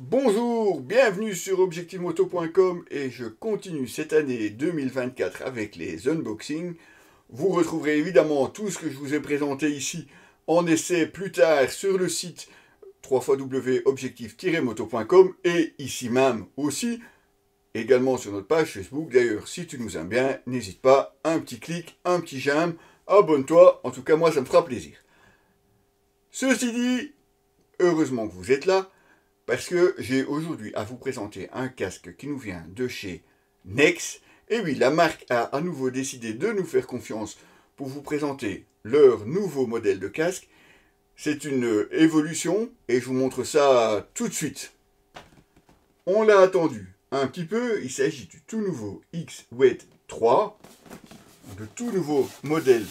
Bonjour, bienvenue sur objectivemoto.com et je continue cette année 2024 avec les unboxings. Vous retrouverez évidemment tout ce que je vous ai présenté ici en essai plus tard sur le site www.objectif-moto.com et ici même aussi, également sur notre page Facebook. D'ailleurs, si tu nous aimes bien, n'hésite pas, un petit clic, un petit j'aime, abonne-toi, en tout cas moi ça me fera plaisir. Ceci dit, heureusement que vous êtes là, parce que j'ai aujourd'hui à vous présenter un casque qui nous vient de chez Nex. Et oui, la marque a à nouveau décidé de nous faire confiance pour vous présenter leur nouveau modèle de casque. C'est une évolution et je vous montre ça tout de suite. On l'a attendu un petit peu, il s'agit du tout nouveau X-Wet 3, de tout nouveau modèle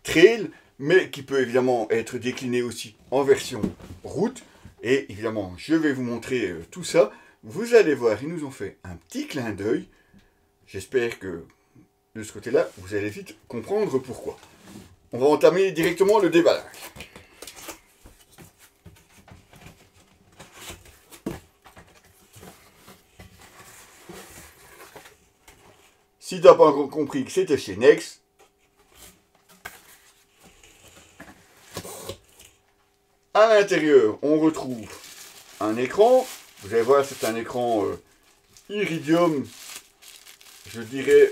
trail, mais qui peut évidemment être décliné aussi en version route. Et évidemment, je vais vous montrer tout ça. Vous allez voir, ils nous ont fait un petit clin d'œil. J'espère que de ce côté-là, vous allez vite comprendre pourquoi. On va entamer directement le déballage. Si tu n'as pas encore compris que c'était chez Nex, à l'intérieur, on retrouve un écran. Vous allez voir, c'est un écran iridium, je dirais,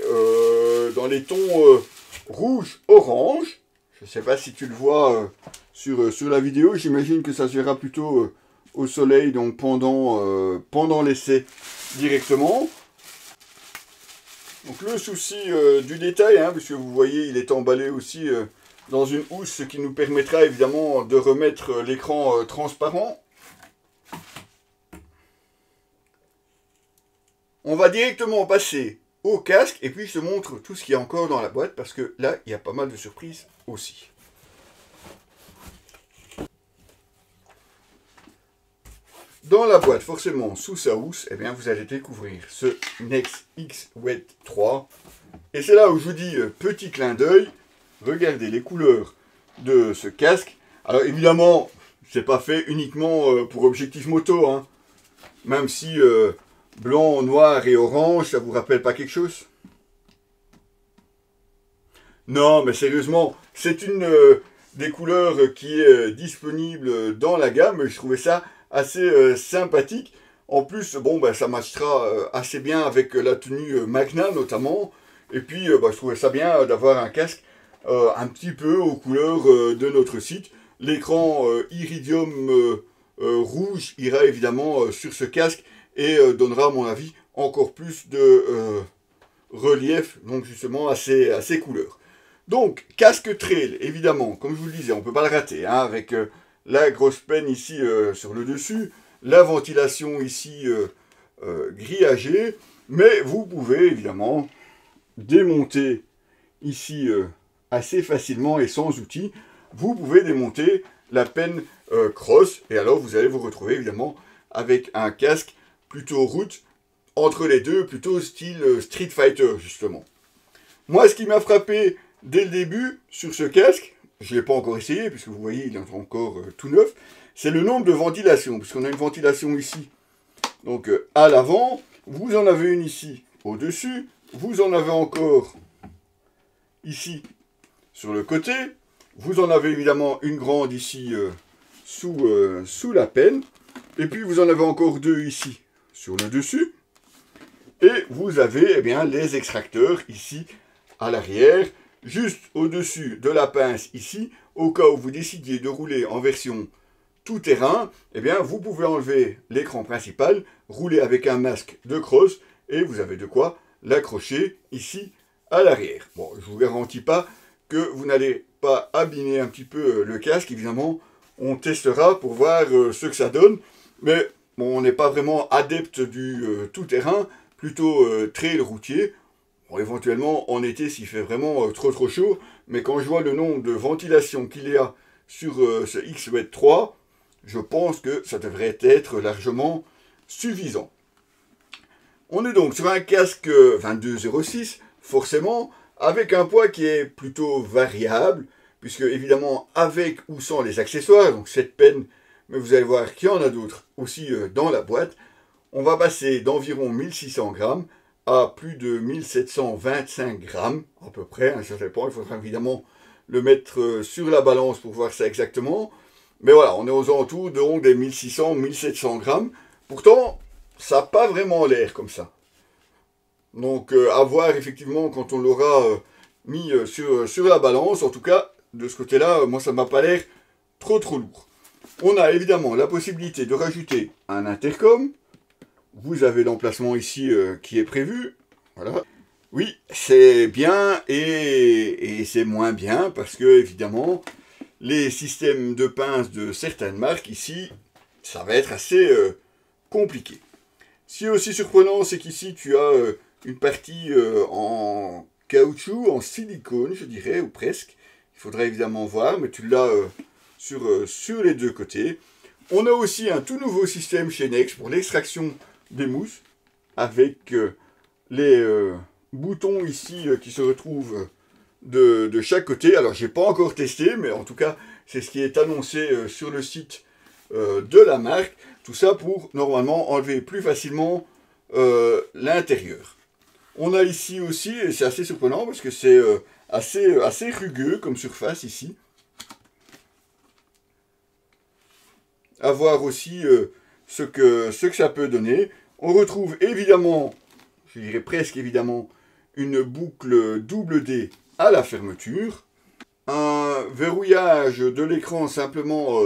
dans les tons rouge-orange. Je ne sais pas si tu le vois sur la vidéo. J'imagine que ça se verra plutôt au soleil, donc pendant l'essai directement. Donc le souci du détail, hein, puisque vous voyez, il est emballé aussi dans une housse, ce qui nous permettra évidemment de remettre l'écran transparent. On va directement passer au casque et puis je te montre tout ce qu'il y a encore dans la boîte parce que là, il y a pas mal de surprises aussi. Dans la boîte, forcément, sous sa housse, eh bien, vous allez découvrir ce Nex X-Wet 3. Et c'est là où je vous dis petit clin d'œil. Regardez les couleurs de ce casque. Alors évidemment, c'est pas fait uniquement pour objectif moto, hein. Même si blanc, noir et orange, ça vous rappelle pas quelque chose? Non, mais sérieusement, c'est une des couleurs qui est disponible dans la gamme. Je trouvais ça assez sympathique. En plus, bon, bah, ça matchera assez bien avec la tenue Magna notamment. Et puis, bah, je trouvais ça bien d'avoir un casque un petit peu aux couleurs de notre site. L'écran iridium rouge ira évidemment sur ce casque et donnera à mon avis encore plus de relief, donc justement à ces couleurs. Donc, casque trail, évidemment, comme je vous le disais, on ne peut pas le rater, hein, avec la grosse penne ici sur le dessus, la ventilation ici grillagée, mais vous pouvez évidemment démonter ici assez facilement et sans outils. Vous pouvez démonter la penne cross, et alors vous allez vous retrouver évidemment avec un casque plutôt route, entre les deux, plutôt style Street Fighter justement. Moi, ce qui m'a frappé dès le début sur ce casque, je ne l'ai pas encore essayé, puisque vous voyez, il est encore tout neuf, c'est le nombre de ventilations, puisqu'on a une ventilation ici, donc à l'avant, vous en avez une ici au-dessus, vous en avez encore ici sur le côté, vous en avez évidemment une grande ici sous la penne, et puis vous en avez encore deux ici sur le dessus, et vous avez eh bien, les extracteurs ici à l'arrière, juste au-dessus de la pince ici, au cas où vous décidiez de rouler en version tout-terrain, eh bien vous pouvez enlever l'écran principal, rouler avec un masque de cross, et vous avez de quoi l'accrocher ici à l'arrière. Bon, je ne vous garantis pas que vous n'allez pas abîmer un petit peu le casque, évidemment, on testera pour voir ce que ça donne, mais bon, on n'est pas vraiment adepte du tout-terrain, plutôt trail routier. Bon, éventuellement, en été, s'il fait vraiment trop chaud, mais quand je vois le nombre de ventilations qu'il y a sur ce X-Wet 3, je pense que ça devrait être largement suffisant. On est donc sur un casque 22,06, forcément, avec un poids qui est plutôt variable, puisque évidemment, avec ou sans les accessoires, donc cette penne mais vous allez voir qu'il y en a d'autres aussi dans la boîte. On va passer d'environ 1600 grammes à plus de 1725 grammes, à peu près, hein, ça dépend, il faudra évidemment le mettre sur la balance pour voir ça exactement. Mais voilà, on est aux alentours donc des 1600-1700 grammes. Pourtant, ça n'a pas vraiment l'air comme ça. Donc à voir effectivement quand on l'aura mis sur la balance. En tout cas, de ce côté-là, moi ça m'a pas l'air trop lourd. On a évidemment la possibilité de rajouter un intercom. Vous avez l'emplacement ici qui est prévu. Voilà. Oui, c'est bien et c'est moins bien parce que évidemment les systèmes de pince de certaines marques ici, ça va être assez compliqué. Ce qui est aussi surprenant, c'est qu'ici tu as une partie en caoutchouc, en silicone, je dirais, ou presque. Il faudra évidemment voir, mais tu l'as sur les deux côtés. On a aussi un tout nouveau système chez Nex pour l'extraction des mousses, avec les boutons ici qui se retrouvent de chaque côté. Alors, j'ai pas encore testé, mais en tout cas, c'est ce qui est annoncé sur le site de la marque. Tout ça pour, normalement, enlever plus facilement l'intérieur. On a ici aussi, et c'est assez surprenant, parce que c'est assez rugueux comme surface ici. À voir aussi ce que ça peut donner. On retrouve évidemment, je dirais presque évidemment, une boucle double D à la fermeture. Un verrouillage de l'écran simplement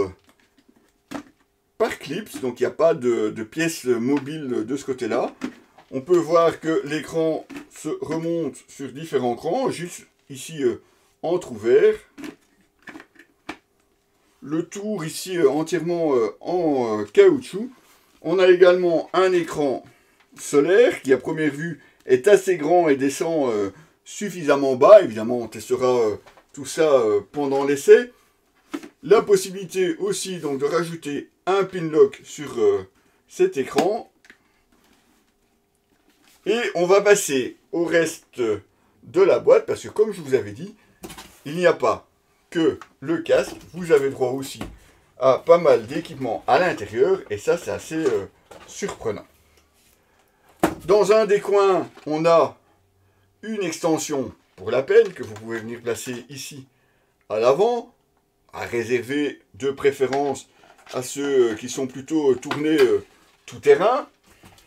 par clips, donc il n'y a pas de pièce mobile de ce côté-là. On peut voir que l'écran se remonte sur différents crans, juste ici entrouvert. Le tour ici entièrement en caoutchouc. On a également un écran solaire qui à première vue est assez grand et descend suffisamment bas. Évidemment on testera tout ça pendant l'essai. La possibilité aussi donc de rajouter un pin lock sur cet écran. Et on va passer au reste de la boîte parce que comme je vous avais dit, il n'y a pas que le casque, vous avez droit aussi à pas mal d'équipements à l'intérieur et ça c'est assez surprenant. Dans un des coins, on a une extension pour la pelle que vous pouvez venir placer ici à l'avant, à réserver de préférence à ceux qui sont plutôt tournés tout terrain.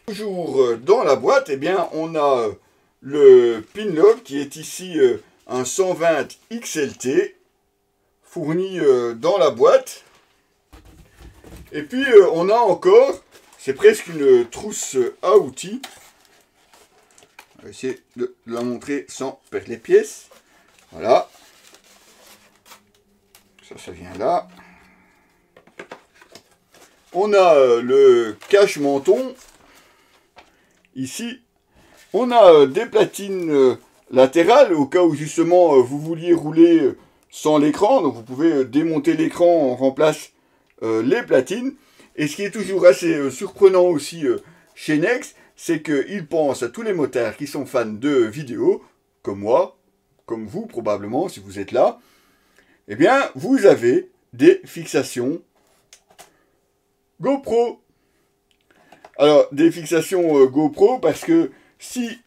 Toujours dans la boîte, eh bien, on a le pin lock qui est ici un 120 XLT fourni dans la boîte. Et puis on a encore, c'est presque une trousse à outils. On va essayer de la montrer sans perdre les pièces. Voilà. Ça vient là. On a le cache-menton. Ici, on a des platines latérales au cas où justement vous vouliez rouler sans l'écran. Donc vous pouvez démonter l'écran, on remplace les platines. Et ce qui est toujours assez surprenant aussi chez Nex, c'est qu'ils pensent à tous les motards qui sont fans de vidéo, comme moi, comme vous probablement si vous êtes là. Eh bien, vous avez des fixations GoPro. Alors, des fixations GoPro, parce que si,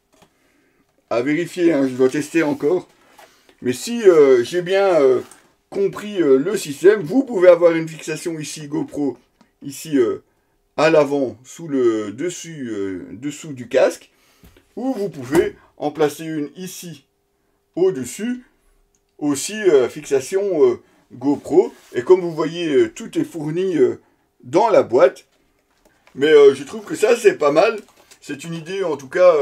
à vérifier, hein, je dois tester encore, mais si j'ai bien compris le système, vous pouvez avoir une fixation ici GoPro, ici à l'avant, sous le dessous du casque, ou vous pouvez en placer une ici, au-dessus, aussi fixation GoPro, et comme vous voyez, tout est fourni dans la boîte. Mais je trouve que ça, c'est pas mal. C'est une idée, en tout cas,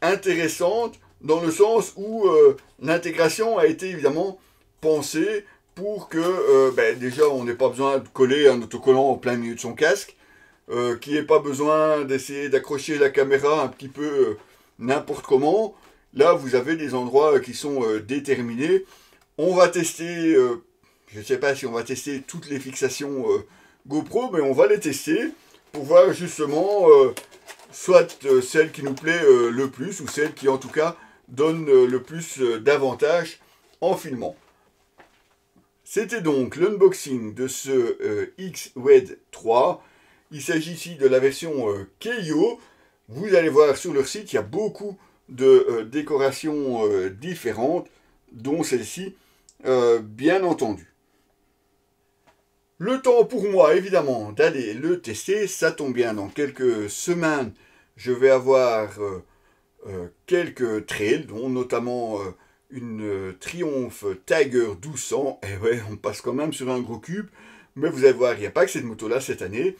intéressante, dans le sens où l'intégration a été évidemment pensée pour que, déjà, on n'ait pas besoin de coller un autocollant en plein milieu de son casque, qu'il n'y ait pas besoin d'essayer d'accrocher la caméra un petit peu n'importe comment. Là, vous avez des endroits qui sont déterminés. On va tester, je ne sais pas si on va tester toutes les fixations GoPro, mais on va les tester pour voir justement soit celle qui nous plaît le plus ou celle qui en tout cas donne le plus d'avantages en filmant. C'était donc l'unboxing de ce X-Wed 3. Il s'agit ici de la version Keio. Vous allez voir sur leur site, il y a beaucoup de décorations différentes, dont celle-ci, bien entendu. Le temps pour moi, évidemment, d'aller le tester. Ça tombe bien, dans quelques semaines, je vais avoir quelques trails, dont notamment une Triumph Tiger 1200. Et ouais, on passe quand même sur un gros cube. Mais vous allez voir, il n'y a pas que cette moto-là cette année.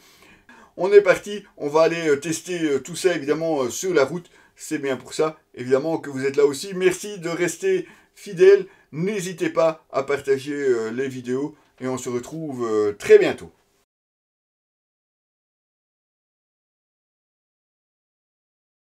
On est parti, on va aller tester tout ça, évidemment, sur la route. C'est bien pour ça, évidemment, que vous êtes là aussi. Merci de rester fidèle. N'hésitez pas à partager les vidéos. Et on se retrouve très bientôt.